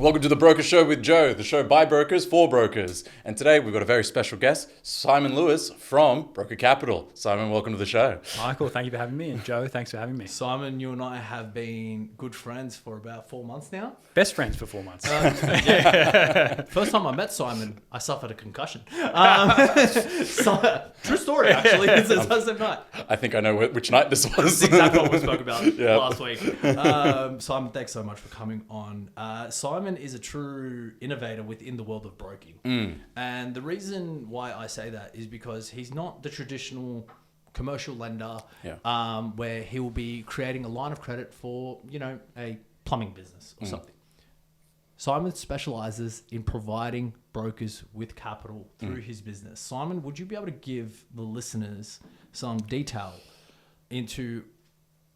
Welcome to the Broker Show with Joe, the show by brokers for brokers. And today we've got a very special guest, Simon Lewis from Broker Capital. Simon, welcome to the show. Michael, thank you for having me. And Joe, thanks for having me. Simon, you and I have been good friends for about 4 months now. Best friends for 4 months. First time I met Simon, I suffered a concussion. True story, actually. It's the same night. I think I know which night this was. Exactly what we spoke about Yep. last week. Simon, thanks so much for coming on. Simon is a true innovator within the world of broking. And the reason why I say that is because he's not the traditional commercial lender where he will be creating a line of credit for, a plumbing business or something. Simon specializes in providing brokers with capital through his business. Simon, would you be able to give the listeners some detail into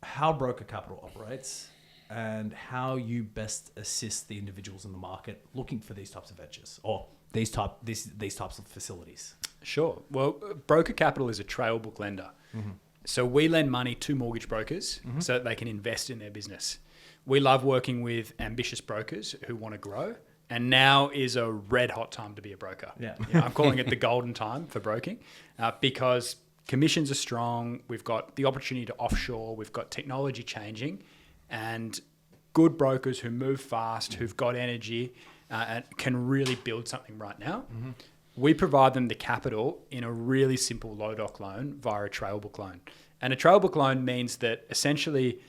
how Broker Capital operates and how you best assist the individuals in the market looking for these types of ventures or these types of facilities? Sure. Well, Broker Capital is a trail book lender. So we lend money to mortgage brokers so that they can invest in their business. We love working with ambitious brokers who want to grow. And now is a red hot time to be a broker. Yeah. I'm calling it the golden time for broking because commissions are strong. We've got the opportunity to offshore. We've got technology changing. And good brokers who move fast, who've got energy, and can really build something right now. We provide them the capital in a really simple low doc loan via a trail book loan. And a trail book loan means that essentially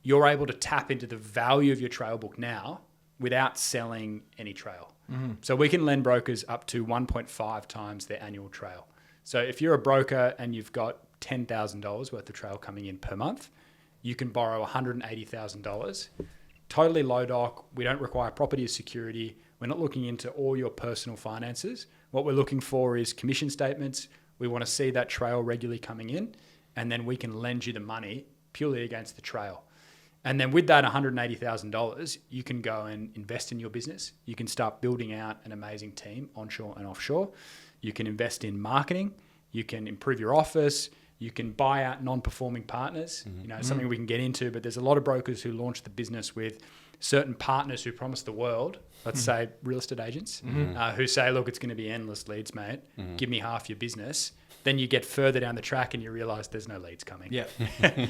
you're able to tap into the value of your trail book now without selling any trail. So we can lend brokers up to 1.5 times their annual trail. So if you're a broker and you've got $10,000 worth of trail coming in per month, you can borrow $180,000. Totally low doc. We don't require property as security. We're not looking into all your personal finances. What we're looking for is commission statements. We want to see that trail regularly coming in, and then we can lend you the money purely against the trail. And then with that $180,000, you can go and invest in your business. You can start building out an amazing team onshore and offshore. You can invest in marketing. You can improve your office. You can buy out non-performing partners, something we can get into, but there's a lot of brokers who launch the business with certain partners who promise the world, let's say real estate agents, who say, look, it's going to be endless leads, mate. Give me half your business. Then you get further down the track and you realize there's no leads coming. Yeah.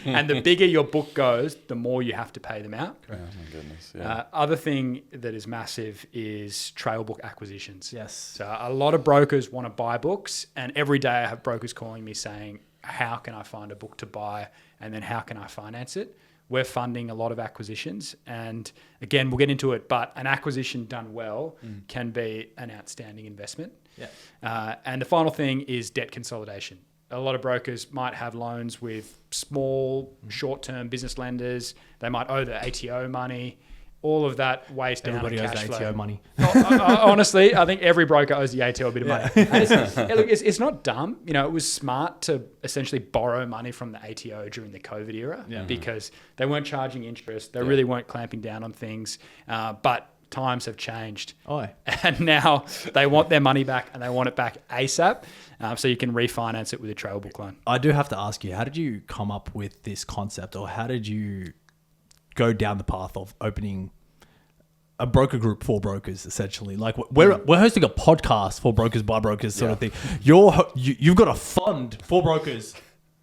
And the bigger your book goes, the more you have to pay them out. Oh, my goodness. Yeah. Other thing that is massive is trail book acquisitions. Yes. So a lot of brokers want to buy books, and every day I have brokers calling me saying, how can I find a book to buy, and then how can I finance it? We're funding a lot of acquisitions, and again, we'll get into it, but an acquisition done well can be an outstanding investment. Yeah. And the final thing is debt consolidation. A lot of brokers might have loans with small, short-term business lenders. They might owe the ATO money. All of that weighs down Everybody on owes cash the flow. ATO money. Honestly, I think every broker owes the ATO a bit of money. And it's not dumb. It was smart to essentially borrow money from the ATO during the COVID era because they weren't charging interest. They really weren't clamping down on things. But times have changed. And now they want their money back, and they want it back ASAP. So you can refinance it with a trail book loan. I do have to ask you, how did you come up with this concept, or how did you go down the path of opening a broker group for brokers, essentially? Like we're hosting a podcast for brokers by brokers sort of thing. You've got a fund for brokers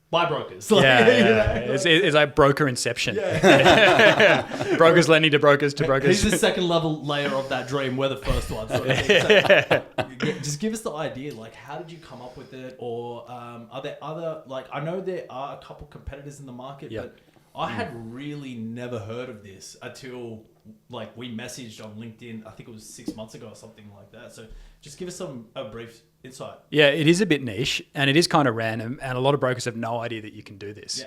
by brokers. It's like broker inception. Brokers lending to brokers to brokers. He's the second level layer of that dream. We're the first one. Sort of thing. So, just give us the idea. Like, how did you come up with it? Or are there other, like, I know there are a couple competitors in the market, but I had really never heard of this until we messaged on LinkedIn. I think it was 6 months ago or something like that. So just give us a brief insight. Yeah, it is a bit niche, and it is kind of random, and a lot of brokers have no idea that you can do this.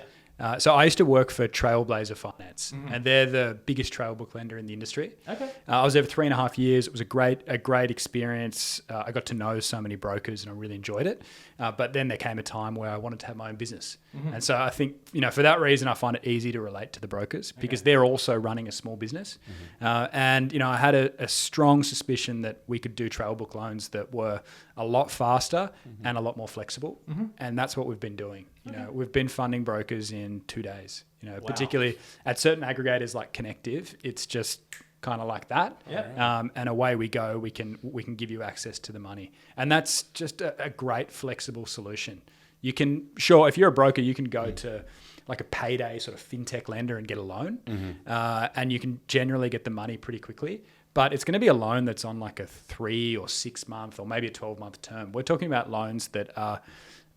So I used to work for Trailblazer Finance, and they're the biggest trail book lender in the industry. Okay. I was there for 3.5 years. It was a great experience. I got to know so many brokers, and I really enjoyed it. But then there came a time where I wanted to have my own business. And so I think, for that reason, I find it easy to relate to the brokers because they're also running a small business. And, I had a strong suspicion that we could do trail book loans that were a lot faster and a lot more flexible. And that's what we've been doing. We've been funding brokers in 2 days, particularly at certain aggregators like Connective. It's just kind of like that. Yeah. And away we go. We can give you access to the money, and that's just a great flexible solution. You can if you're a broker, you can go to like a payday sort of fintech lender and get a loan, and you can generally get the money pretty quickly. But it's going to be a loan that's on like a 3 or 6 month or maybe a 12-month term. We're talking about loans that are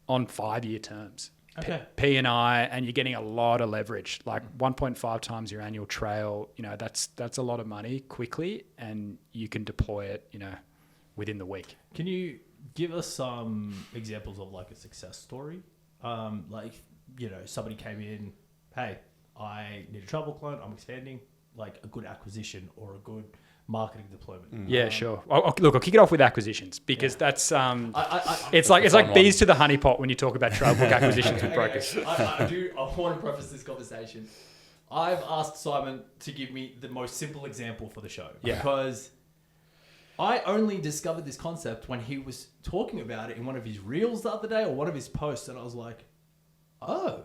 on 5-year terms. Okay. P&I, and you're getting a lot of leverage, like 1.5 times your annual trail. That's a lot of money quickly, and you can deploy it, within the week. Can you give us some examples of like a success story? Somebody came in, hey, I need a travel client, I'm expanding, like a good acquisition or a good marketing deployment. Yeah, sure. I'll kick it off with acquisitions because that's it's like bees to the honeypot when you talk about travel book acquisitions with brokers. I want to preface this conversation. I've asked Simon to give me the most simple example for the show because I only discovered this concept when he was talking about it in one of his reels the other day or one of his posts, and I was like, oh,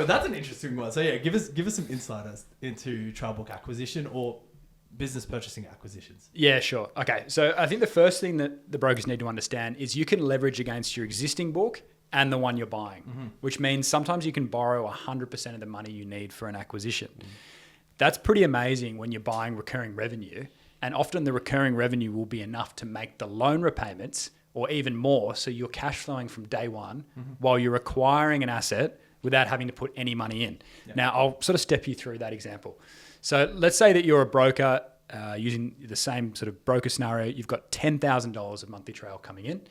that's an interesting one. So yeah, give us some insight into travel book acquisition or business purchasing acquisitions. Yeah, sure. Okay. So I think the first thing that the brokers need to understand is you can leverage against your existing book and the one you're buying, which means sometimes you can borrow 100% of the money you need for an acquisition. That's pretty amazing when you're buying recurring revenue, and often the recurring revenue will be enough to make the loan repayments or even more. So you're cash flowing from day one while you're acquiring an asset without having to put any money in. Yeah. Now, I'll sort of step you through that example. So let's say that you're a broker using the same sort of broker scenario. You've got $10,000 of monthly trail coming in.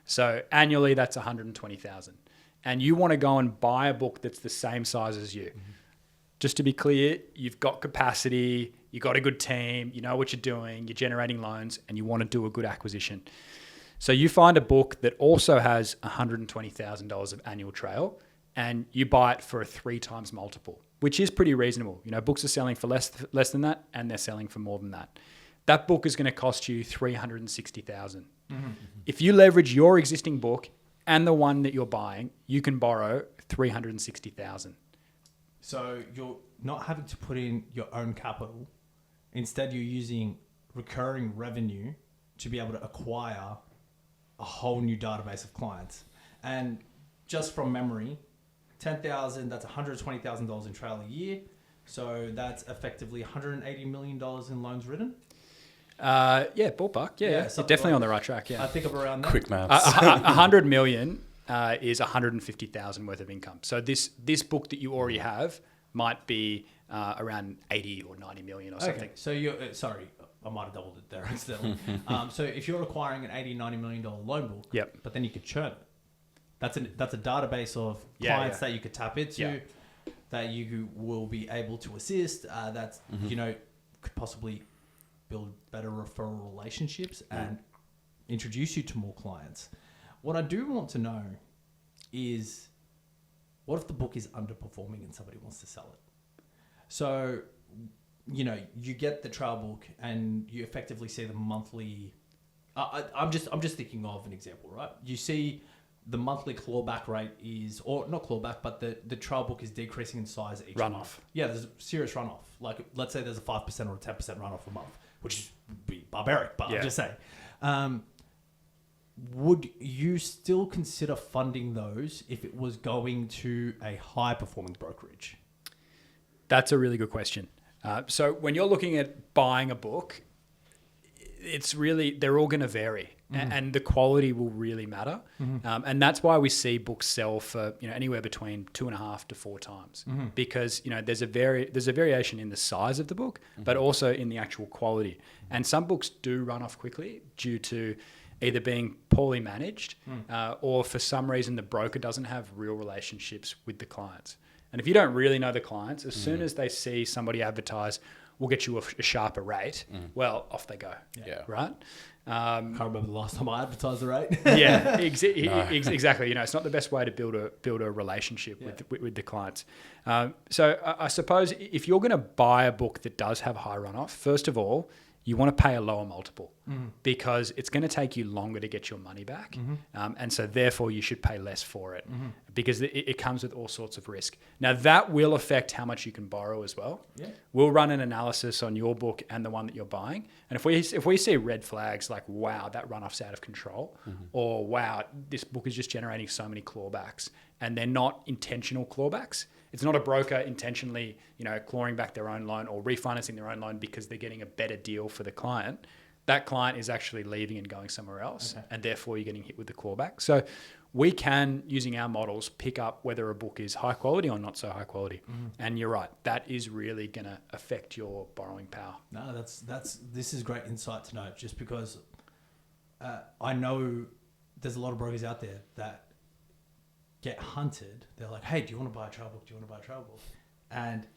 So annually, that's $120,000. And you want to go and buy a book that's the same size as you. Just to be clear, you've got capacity, you've got a good team, you know what you're doing, you're generating loans, and you want to do a good acquisition. So you find a book that also has $120,000 of annual trail, and you buy it for a 3 times multiple, which is pretty reasonable. Books are selling for less than that, and they're selling for more than that. That book is going to cost you $360,000. If you leverage your existing book and the one that you're buying, you can borrow $360,000. So you're not having to put in your own capital. Instead, you're using recurring revenue to be able to acquire a whole new database of clients. And just from memory, 10,000, that's $120,000 in trail a year. So that's effectively $180 million in loans written. Yeah, ballpark. Yeah, you're definitely on the right track. Yeah, I think of around that. Quick maths. 100 million is 150,000 worth of income. So this book that you already have might be around 80 or 90 million or something. Okay. So you're sorry, I might have doubled it there accidentally. So if you're acquiring an $80-90 million loan book, but then you could churn it. That's a database of clients that you could tap into, that you will be able to assist. That's could possibly build better referral relationships and introduce you to more clients. What I do want to know is, what if the book is underperforming and somebody wants to sell it? So, you get the trail book and you effectively see the monthly. I'm just thinking of an example, right? You see the monthly clawback rate is, or not clawback, but the trail book is decreasing in size each month. Yeah, there's a serious runoff. Like, let's say there's a 5% or a 10% runoff a month, which would be barbaric, but I'm just saying. Would you still consider funding those if it was going to a high-performing brokerage? That's a really good question. So when you're looking at buying a book, they're all going to vary. And the quality will really matter. And that's why we see books sell for anywhere between 2.5 to 4 times, because there's a variation in the size of the book, but also in the actual quality. And some books do run off quickly due to either being poorly managed or for some reason the broker doesn't have real relationships with the clients. And if you don't really know the clients, as soon as they see somebody advertise, we'll get you a sharper rate, well, off they go. Right? Can't remember the last time I advertised the rate. Exactly. It's not the best way to build a relationship with the clients. So I suppose if you're going to buy a book that does have high runoff, first of all, you want to pay a lower multiple because it's going to take you longer to get your money back. And so therefore you should pay less for it because it comes with all sorts of risk. Now that will affect how much you can borrow as well. Yeah. We'll run an analysis on your book and the one that you're buying. And if we see red flags like, wow, that runoff's out of control, or wow, this book is just generating so many clawbacks, and they're not intentional clawbacks. It's not a broker intentionally, clawing back their own loan or refinancing their own loan because they're getting a better deal for the client. That client is actually leaving and going somewhere else, and therefore you're getting hit with the clawback. So we can, using our models, pick up whether a book is high quality or not so high quality. And you're right, that is really going to affect your borrowing power. No, this is great insight to know, just because I know there's a lot of brokers out there that get hunted. They're like, hey, do you want to buy a trail book? Do you want to buy a trail book? And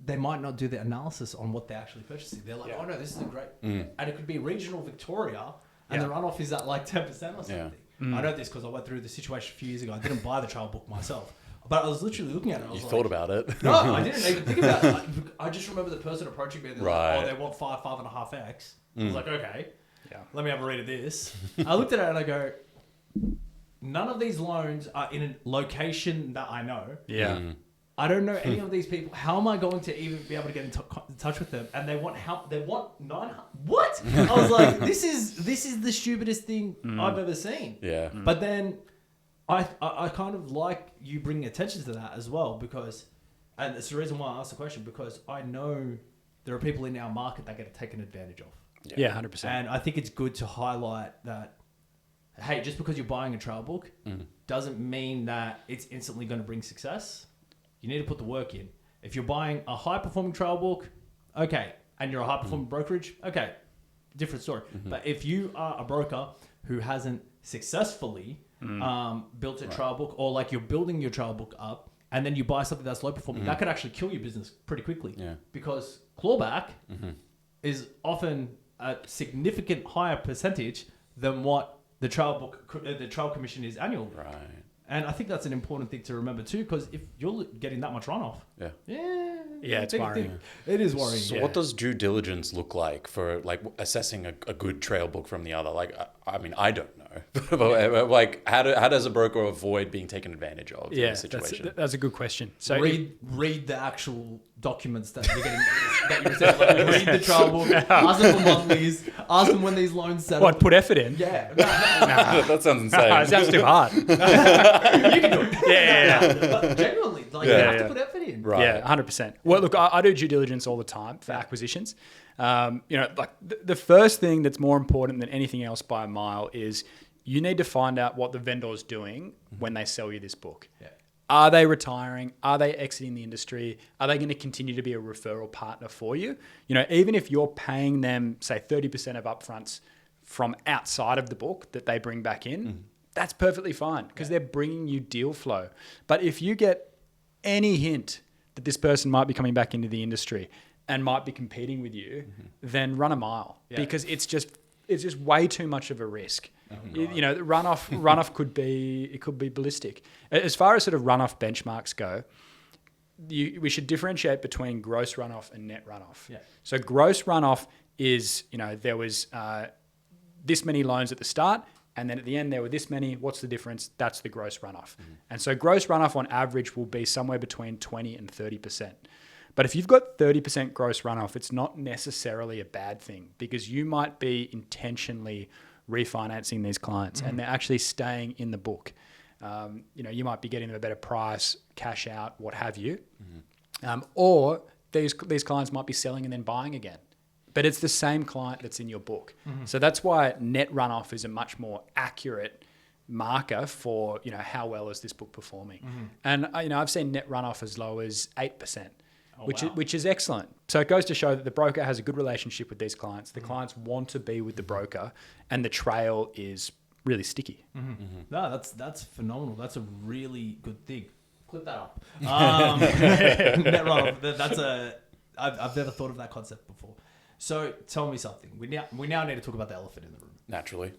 they might not do the analysis on what they're actually purchasing. They're like, oh no, this is a great, and it could be regional Victoria, and the runoff is at like 10% or something. I know this because I went through the situation a few years ago. I didn't buy the trail book myself, but I was literally looking at it. You thought about it? No, I didn't even think about it. I just remember the person approaching me and they're like, oh, they want 5.5x. I was like, okay, let me have a read of this. I looked at it and I go, none of these loans are in a location that I know. I don't know any of these people. How am I going to even be able to get in touch with them? And they want 900. What? I was like, this is the stupidest thing I've ever seen. But then I kind of like you bringing attention to that as well, because, and it's the reason why I asked the question, because I know there are people in our market that get taken advantage of. 100%. And I think it's good to highlight that, hey, just because you're buying a trail book doesn't mean that it's instantly going to bring success. You need to put the work in. If you're buying a high-performing trail book, okay, and you're a high-performing brokerage, okay, different story. But if you are a broker who hasn't successfully built a trail book, or like you're building your trail book up, and then you buy something that's low-performing, that could actually kill your business pretty quickly. Because clawback is often a significant higher percentage than what the trail commission is annually. Right. And I think that's an important thing to remember too, because if you're getting that much runoff, it's worrying. It is worrying. So what does due diligence look like for like assessing a good trail book from the other? Like, I mean, I don't know, but like, how does a broker avoid being taken advantage of in this situation? That's a good question. So read the actual documents that you're getting. That you receive. Like, read the trail book. Ask them for monthlies. Ask them when these loans settle. What? Put effort in? Yeah. That sounds insane. It sounds too hard. You can do it. But genuinely, like, you have to put effort in. Right. Yeah, 100%. Well, look, I do due diligence all the time for acquisitions. Like the first thing that's more important than anything else by a mile is you need to find out what the vendor's doing when they sell you this book. Yeah. Are they retiring? Are they exiting the industry? Are they going to continue to be a referral partner for you? Even if you're paying them, say, 30% of upfronts from outside of the book that they bring back in, that's perfectly fine because they're bringing you deal flow. But if you get any hint that this person might be coming back into the industry and might be competing with you, then run a mile because it's just way too much of a risk. Runoff could be ballistic. As far as sort of runoff benchmarks go, we should differentiate between gross runoff and net runoff. Yeah. So gross runoff is, there was this many loans at the start, and then at the end there were this many. What's the difference? That's the gross runoff. And so gross runoff on average will be somewhere between 20 and 30%. But if you've got 30% gross runoff, it's not necessarily a bad thing because you might be intentionally refinancing these clients and they're actually staying in the book. You might be getting them a better price, cash out, what have you. Or these clients might be selling and then buying again. But it's the same client that's in your book. So that's why net runoff is a much more accurate marker for, how well is this book performing. And, I've seen net runoff as low as 8%. Which is excellent. So it goes to show that the broker has a good relationship with these clients. The clients want to be with the broker, and the trail is really sticky. No, that's phenomenal. That's a really good thing. Clip that up. Net runoff. I've never thought of that concept before. So tell me something. We now need to talk about the elephant in the room. Naturally.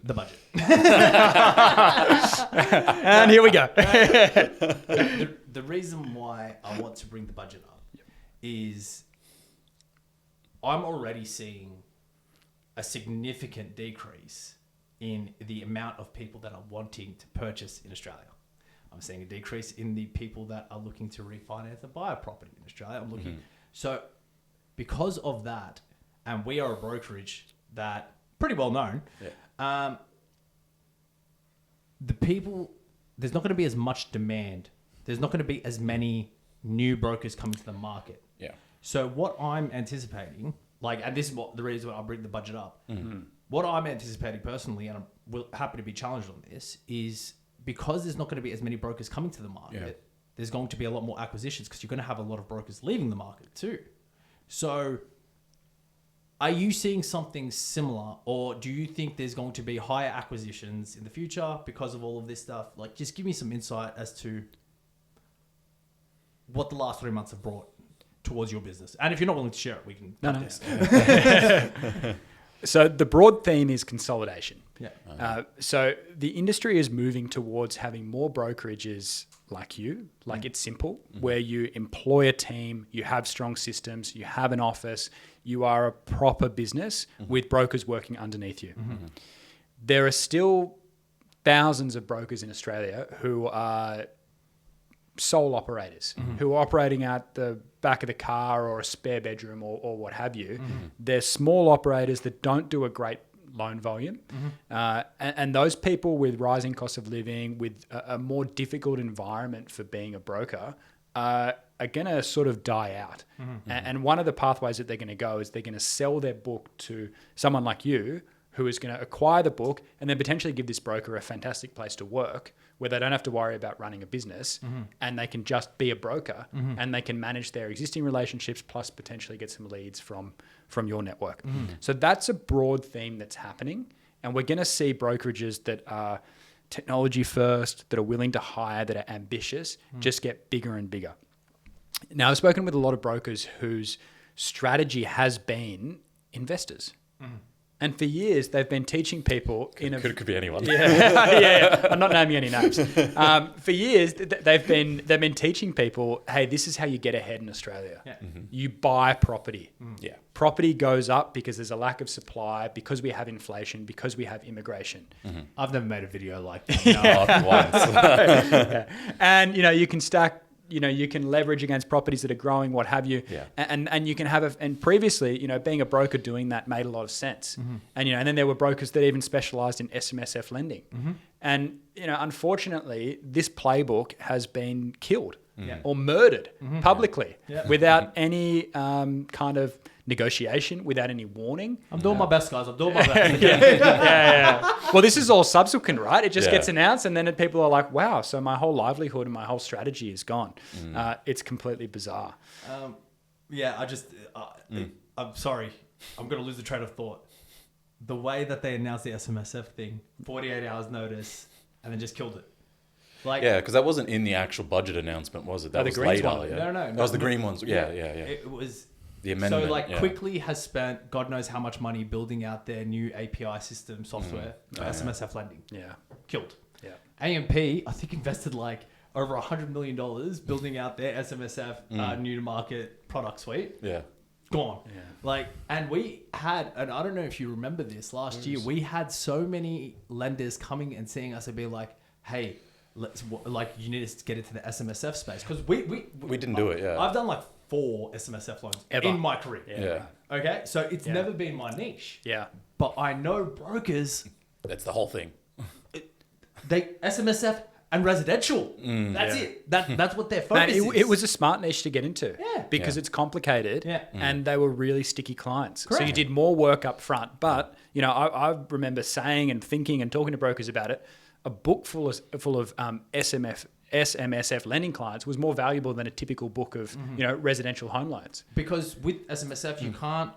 The budget. And here we go. The reason why I want to bring the budget up is I'm already seeing a significant decrease in the amount of people that are wanting to purchase in Australia. I'm seeing a decrease in the people that are looking to refinance and buy a property in Australia. I'm looking. So because of that, and we are a brokerage that pretty well known, the people, there's not going to be as much demand. There's not going to be as many new brokers coming to the market. Yeah. So what I'm anticipating, and this is what the reason I bring the budget up. What I'm anticipating personally, and I'm happy to be challenged on this, is because there's not going to be as many brokers coming to the market, there's going to be a lot more acquisitions because you're going to have a lot of brokers leaving the market too. So are you seeing something similar, or do you think there's going to be higher acquisitions in the future because of all of this stuff? Like, just give me some insight as to what the last 3 months have brought towards your business. And if you're not willing to share it, we can cut this. So the broad theme is consolidation. Yeah. So the industry is moving towards having more brokerages like you, like It's Simple, where you employ a team, you have strong systems, you have an office, you are a proper business with brokers working underneath you. There are still thousands of brokers in Australia who are sole operators, who are operating out the back of the car or a spare bedroom or what have you. They're small operators that don't do a great loan volume. And those people with rising cost of living, with a more difficult environment for being a broker, are going to sort of die out. And one of the pathways that they're going to go is they're going to sell their book to someone like you, who is going to acquire the book and then potentially give this broker a fantastic place to work where they don't have to worry about running a business and they can just be a broker and they can manage their existing relationships plus potentially get some leads from your network. So that's a broad theme that's happening. And we're going to see brokerages that are technology first, that are willing to hire, that are ambitious, just get bigger and bigger. Now, I've spoken with a lot of brokers whose strategy has been investors. And for years, they've been teaching people Could be anyone. Yeah. I'm not naming any names. For years, they've been teaching people, hey, this is how you get ahead in Australia. You buy property. Property goes up because there's a lack of supply, because we have inflation, because we have immigration. I've never made a video like that. Not once. And, you can stack, you can leverage against properties that are growing, what have you. And you can have and previously, being a broker doing that made a lot of sense. And, and then there were brokers that even specialized in SMSF lending. And, unfortunately, this playbook has been killed or murdered publicly without any kind of negotiation, without any warning. I'm doing my best, guys. I'm doing my best. Well, this is all subsequent, right? It just gets announced and then people are like, wow, so my whole livelihood and my whole strategy is gone. It's completely bizarre. I'm sorry. I'm going to lose the train of thought. The way that they announced the SMSF thing, 48 hours notice, and then just killed it. Because that wasn't in the actual budget announcement, was it? That was later. One. Yeah. No. That was the green ones. Yeah. It was... The amendment. So Quickly has spent God knows how much money building out their new API system software for SMSF lending. Killed. AMP, I think, invested over $100 million building out their SMSF new to market product suite. Gone. And we had, and I don't know if you remember this, last year we had so many lenders coming and seeing us and be like, hey, you need us to get into the SMSF space, because we didn't do it. I've done 4 SMSF loans in my career. Okay, so it's never been my niche. But I know brokers. That's the whole thing. They SMSF and residential. That's it. That's what their focus is. It was a smart niche to get into. Because it's complicated. And they were really sticky clients. Correct. So you did more work up front. But I remember saying and thinking and talking to brokers about it. A book full of SMSF lending clients was more valuable than a typical book of residential home loans. Because with SMSF you can't.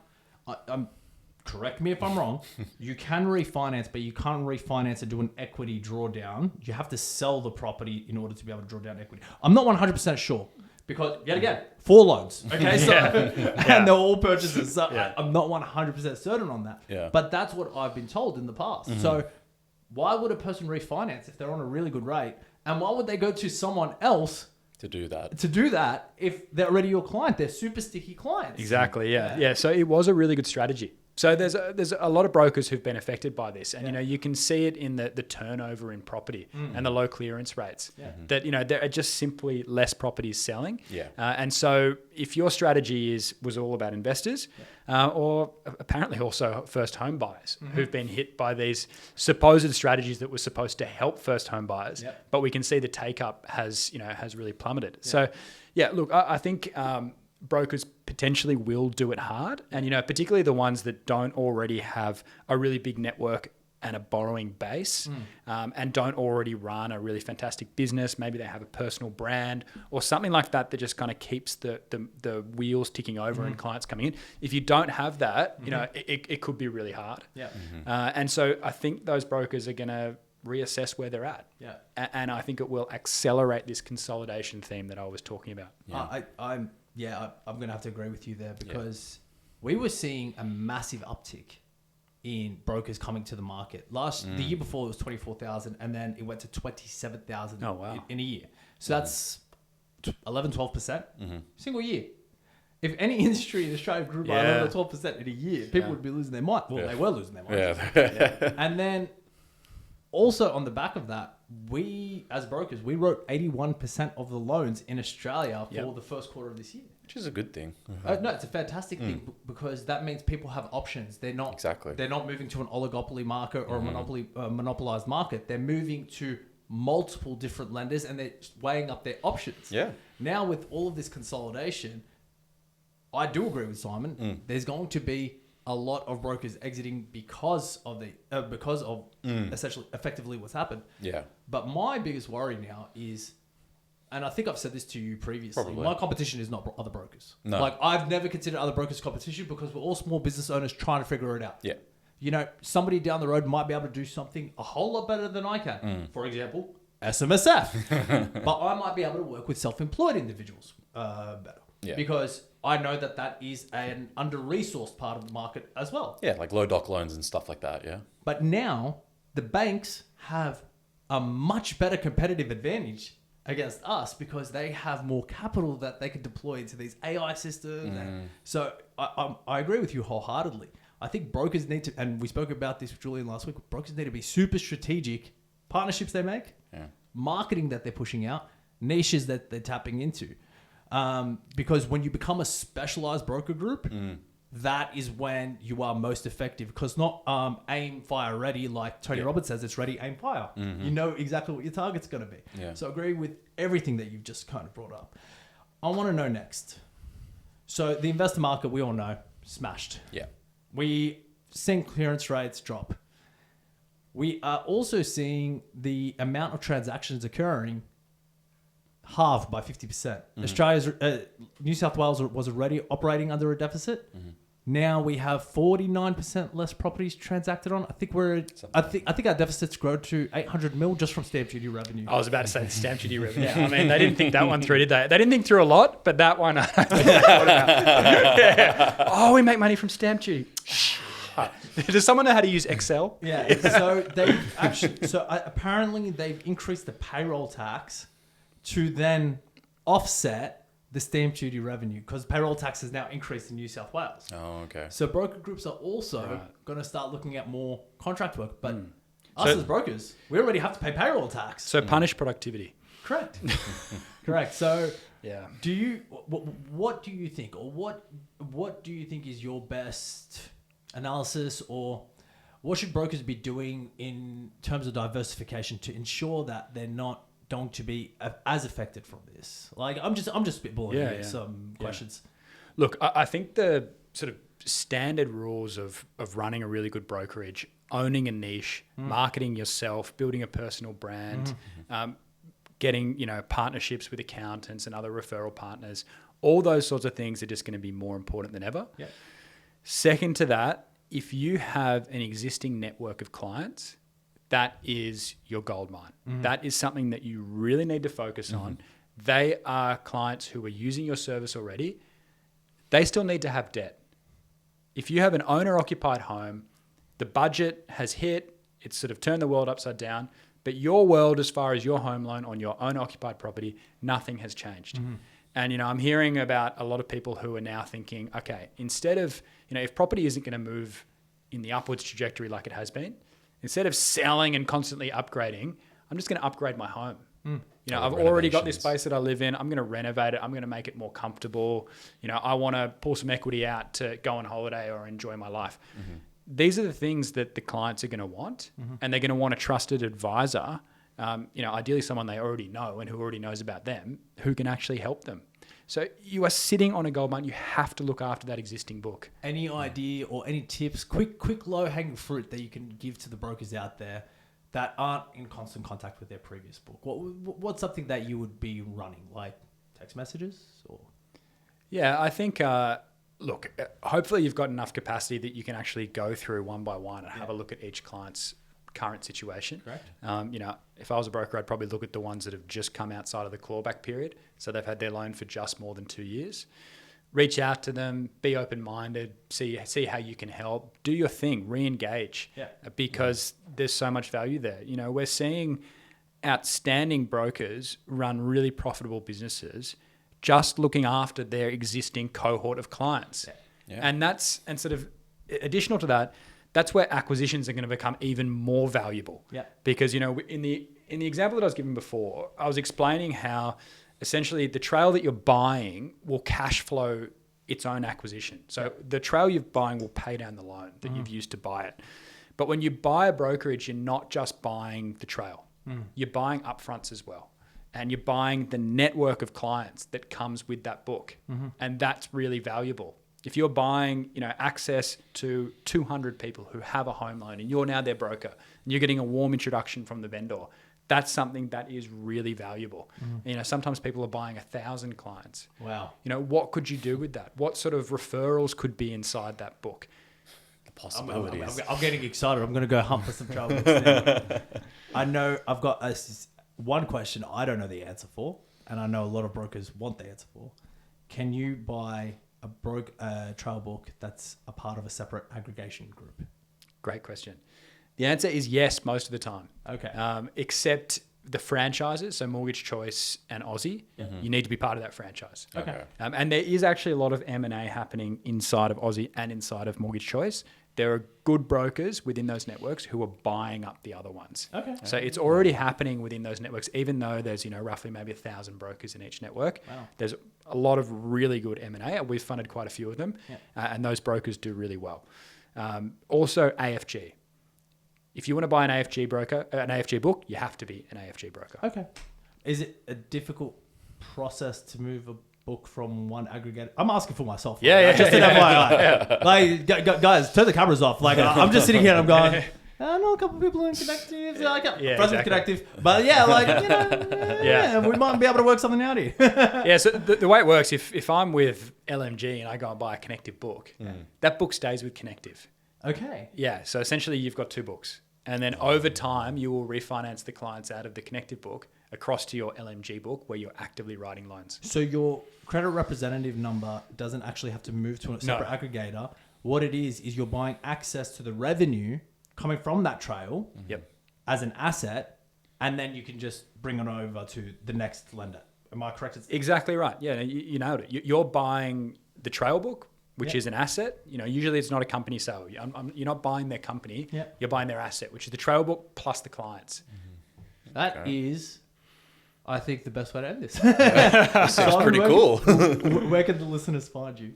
Correct me if I'm wrong. You can refinance, but you can't refinance and do an equity drawdown. You have to sell the property in order to be able to draw down equity. I'm not 100% sure because yet again 4 loans. Okay, so and they're all purchases. So I'm not 100% certain on that. But that's what I've been told in the past. So why would a person refinance if they're on a really good rate? And why would they go to someone else to do that. if they're already your client. They're super sticky clients. Exactly. Yeah. So it was a really good strategy. So there's a lot of brokers who've been affected by this, and you can see it in the turnover in property and the low clearance rates. Yeah. That there are just simply less properties selling. Yeah. And so if your strategy was all about investors, or apparently also first home buyers who've been hit by these supposed strategies that were supposed to help first home buyers, but we can see the take up has really plummeted. Yeah. So look, I think. Brokers potentially will do it hard, and particularly the ones that don't already have a really big network and a borrowing base, and don't already run a really fantastic business. Maybe they have a personal brand or something like that just kind of keeps the wheels ticking over and clients coming in. If you don't have that, it could be really hard. Yeah. And so I think those brokers are going to reassess where they're at. Yeah. And I think it will accelerate this consolidation theme that I was talking about. Yeah. I'm going to have to agree with you there, because we were seeing a massive uptick in brokers coming to the market. The year before it was 24,000, and then it went to 27,000 in a year. So that's 11, 12% single year. If any industry in Australia grew by 11 or 12% in a year, people would be losing their mind. Well, they were losing their mind. And then also on the back of that, we as brokers, we wrote 81% of the loans in Australia for the first quarter of this year. Which is a good thing. No, it's a fantastic thing, because that means people have options. They're not moving to an oligopoly market or a monopolized market. They're moving to multiple different lenders, and they're weighing up their options. Yeah. Now with all of this consolidation, I do agree with Simon. There's going to be a lot of brokers exiting because of essentially effectively what's happened. Yeah. But my biggest worry now is, and I think I've said this to you previously, probably. My competition is not other brokers. No. Like, I've never considered other brokers competition, because we're all small business owners trying to figure it out. Yeah. Somebody down the road might be able to do something a whole lot better than I can. For example, SMSF. But I might be able to work with self-employed individuals better. Yeah. Because I know that is an under-resourced part of the market as well. Yeah, like low doc loans and stuff like that, yeah. But now the banks have a much better competitive advantage against us, because they have more capital that they can deploy into these AI systems. So I agree with you wholeheartedly. I think brokers need to, and we spoke about this with Julian last week, brokers need to be super strategic. Partnerships they make, marketing that they're pushing out, niches that they're tapping into. Because when you become a specialized broker group, that is when you are most effective. Because not aim, fire, ready, like Tony Robbins says, it's ready, aim, fire. You know exactly what your target's going to be. Yeah. So I agree with everything that you've just kind of brought up. I want to know next. So the investor market, we all know, smashed. Yeah. We seeing clearance rates drop. We are also seeing the amount of transactions occurring halved by 50%. Australia's New South Wales was already operating under a deficit. Now we have 49% less properties transacted on. I think I think our deficits grow to 800 mil just from stamp duty revenue. I was about to say stamp duty revenue. I mean, they didn't think that one through, did they? They didn't think through a lot, but that one, I think they thought about. Oh, we make money from stamp duty. Does someone know how to use Excel? Yeah. So they've apparently they've increased the payroll tax to then offset the stamp duty revenue, because payroll tax has now increased in New South Wales. Oh, okay. So broker groups are also going to start looking at more contract work. But us as brokers, we already have to pay payroll tax. So punish productivity. Correct. Correct. So do you? What do you think, or what do you think is your best analysis, or what should brokers be doing in terms of diversification to ensure that they're not going to be as affected from this? Like, I'm just spitballing some questions. Look, I think the sort of standard rules of running a really good brokerage, owning a niche, marketing yourself, building a personal brand, getting partnerships with accountants and other referral partners, all those sorts of things are just going to be more important than ever. Yeah. Second to that, if you have an existing network of clients, that is your gold mine. That is something that you really need to focus on. They are clients who are using your service already. They still need to have debt. If you have an owner-occupied home, the budget has hit, it's sort of turned the world upside down, But your world, as far as your home loan on your own occupied property, nothing has changed. And, I'm hearing about a lot of people who are now thinking, okay, instead of, if property isn't going to move in the upwards trajectory like it has been, instead of selling and constantly upgrading, I'm just going to upgrade my home. I've already got this space that I live in. I'm going to renovate it. I'm going to make it more comfortable. I want to pull some equity out to go on holiday or enjoy my life. These are the things that the clients are going to want, and they're going to want a trusted advisor, ideally someone they already know and who already knows about them, who can actually help them. So you are sitting on a gold mine. You have to look after that existing book. Any idea or any tips, quick low-hanging fruit that you can give to the brokers out there that aren't in constant contact with their previous book? What's something that you would be running, like text messages or? Yeah, I think, look, hopefully you've got enough capacity that you can actually go through one by one and have a look at each client's current situation. Correct. If I was a broker, I'd probably look at the ones that have just come outside of the clawback period. So they've had their loan for just more than 2 years. Reach out to them, be open-minded, see how you can help, do your thing, re-engage, because there's so much value there. We're seeing outstanding brokers run really profitable businesses just looking after their existing cohort of clients. And sort of additional to that, that's where acquisitions are going to become even more valuable. Because, in the example that I was giving before, I was explaining how essentially the trail that you're buying will cash flow its own acquisition. So the trail you're buying will pay down the loan that you've used to buy it. But when you buy a brokerage, you're not just buying the trail. You're buying upfronts as well. And you're buying the network of clients that comes with that book. And that's really valuable. If you're buying, access to 200 people who have a home loan and you're now their broker and you're getting a warm introduction from the vendor, that's something that is really valuable. Sometimes people are buying 1,000 clients. Wow. What could you do with that? What sort of referrals could be inside that book? The possibilities. I'm getting excited. I'm going to go hunt for some travel books now. I know I've got one question I don't know the answer for, and I know a lot of brokers want the answer for. Can you buy a trail book that's a part of a separate aggregation group? Great question. The answer is yes, most of the time. Okay. Except the franchises, so Mortgage Choice and Aussie, you need to be part of that franchise. Okay. And there is actually a lot of M&A happening inside of Aussie and inside of Mortgage Choice. There are good brokers within those networks who are buying up the other ones. Okay. So it's already happening within those networks, even though there's, roughly maybe 1,000 brokers in each network. Wow. There's a lot of really good M&A. We've funded quite a few of them, and those brokers do really well. Also AFG. If you want to buy an AFG book, you have to be an AFG broker. Okay. Is it a difficult process to move a book from one aggregator? I'm asking for myself. Just an FYI. Like, guys, turn the cameras off. Like, I'm just sitting here and I'm going, I know a couple of people in Connective. Friends with Connective. But we might be able to work something out here. So the way it works, if I'm with LMG and I go and buy a Connective book, that book stays with Connective. Okay. Yeah, so essentially you've got 2 books. And then over time, you will refinance the clients out of the Connective book across to your LMG book where you're actively writing loans. So your credit representative number doesn't actually have to move to a separate aggregator. What it is you're buying access to the revenue coming from that trail as an asset, and then you can just bring it over to the next lender. Am I correct? Exactly right. Yeah, you nailed it. You're buying the trail book, which is an asset. Usually it's not a company sale. You're not buying their company. You're buying their asset, which is the trail book plus the clients. That is, I think, the best way to end this. That sounds pretty cool. Where can the listeners find you?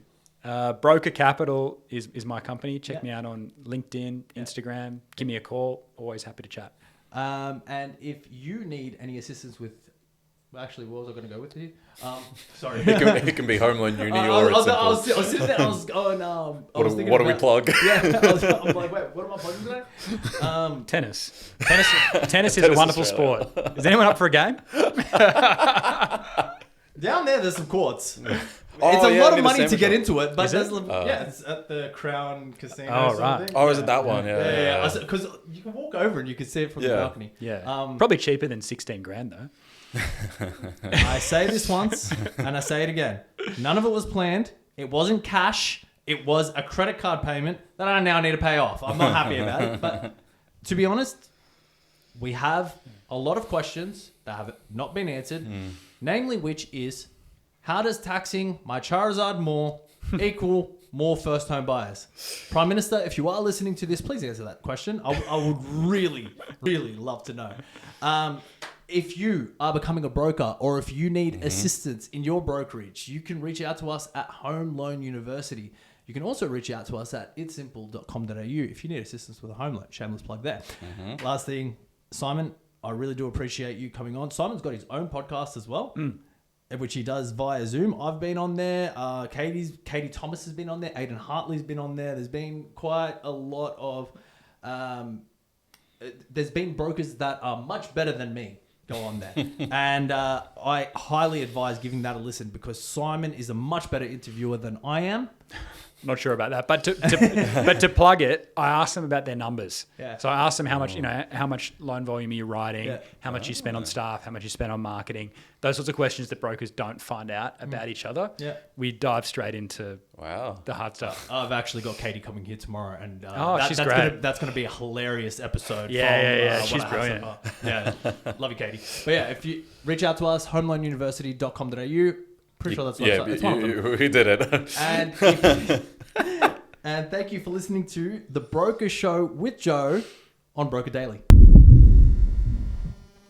Broker Capital is my company. Check me out on LinkedIn, Instagram. Give me a call. Always happy to chat. And if you need any assistance with... Actually, what was I going to go with here? Sorry. It can be home loan, uni, or it's I was sitting there, I was going... what do we plug? Yeah, I'm like, wait, what am I plugging today? Tennis. Tennis is a wonderful sport. Is anyone up for a game? Down there's some courts. It's a lot of money to get into it, but it's at the Crown Casino. Oh, right. Oh, is it that one? Yeah. Because you can walk over and you can see it from the balcony. Yeah. Probably cheaper than 16 grand though. I say this once and I say it again. None of it was planned. It wasn't cash. It was a credit card payment that I now need to pay off. I'm not happy about it. But to be honest, we have a lot of questions that have not been answered, namely which is, how does taxing my Charizard more equal more first home buyers? Prime Minister, if you are listening to this, please answer that question. I would really, really love to know. If you are becoming a broker or if you need assistance in your brokerage, you can reach out to us at Home Loan University. You can also reach out to us at itsimple.com.au if you need assistance with a home loan. Shameless plug there. Last thing, Simon, I really do appreciate you coming on. Simon's got his own podcast as well, which he does via Zoom. I've been on there. Katie Thomas has been on there. Aidan Hartley's been on there. There's been quite a lot of... there's been brokers that are much better than me go on there. And I highly advise giving that a listen because Simon is a much better interviewer than I am. Not sure about that, but to plug it, I asked them about their numbers. Yeah. So I asked them how much loan volume are you writing, how much you spend on staff, how much you spend on marketing, those sorts of questions that brokers don't find out about each other. Yeah. We dive straight into Wow. the hard stuff. I've actually got Katie coming here tomorrow, and she's great. That's gonna be a hilarious episode. Yeah, from, she's what I have brilliant. so far. Yeah, love you, Katie. But yeah, if you reach out to us, homeloanuniversity.com.au. Pretty sure that's it's one of them. We did it. And thank you for listening to The Broker Show with Joe on Broker Daily.